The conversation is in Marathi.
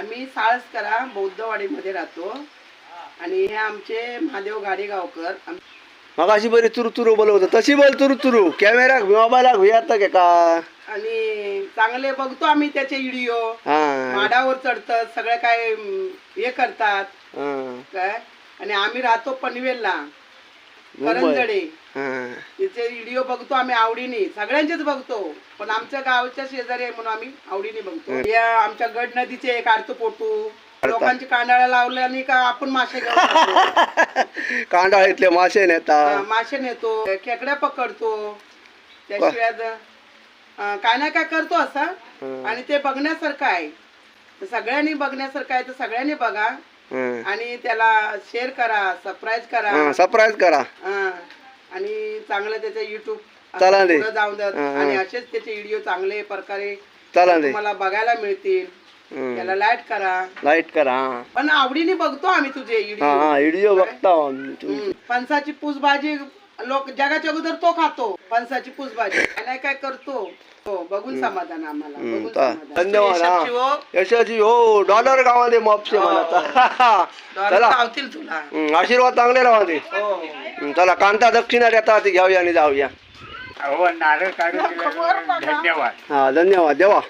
आम्ही साळसकरा बौद्धवाडीमध्ये राहतो आणि हे आमचे महादेव गाडेगावकर. मग अशी बरी तुरु बोलवत तशी बोल तुरु कॅमेरा मोबाईलाक भियात का आणि चांगले बघतो आम्ही त्याचे व्हिडिओ. हा माडावर चढतात सगळे काय हे करतात काय. आणि आम्ही राहतो पनवेलला करंजडे. तिचे व्हिडिओ बघतो आम्ही आवडीने, सगळ्यांचेच बघतो, पण आमच्या गावच्या शेजारी आहे म्हणून आम्ही आवडीने बघतो. या आमच्या गड नदीचे काढतो फोटो. लोकांची कांडाळा लावल्याने का आपण मासे घेऊन कांडाळीतले मासे नेता मासे नेतो, खेकड्या पकडतो, त्याशिवाय काय ना काय करतो असं. आणि ते बघण्यासारखं आहे, सगळ्यांनी बघण्यासारखं आहे, तर सगळ्यांनी बघा आणि त्याला शेअर करा, सबस्क्राईब करा आणि चांगलं त्याचं युट्यूब पुढे जाऊन द्या. आणि असेच त्याचे व्हिडिओ चांगले प्रकारे तुम्हाला बघायला मिळतील. त्याला लाईट करा. पण आवडीने बघतो आम्ही तुझे व्हिडिओ बघतो. फणसाची पूसभाजी लोक जगाच्या अगोदर तो खातो. फणसाची पूसभाजी काय करतो बघून समाधान आम्हाला. धन्यवाद यशाची हो. डॉलर गावामध्ये मापशे लावतील तुला. आशीर्वाद चांगले राहा ते. चला कांता दक्षिणा देतात घ्यावया आणि जाऊया. नारळ काढून धन्यवाद. धन्यवाद देवा.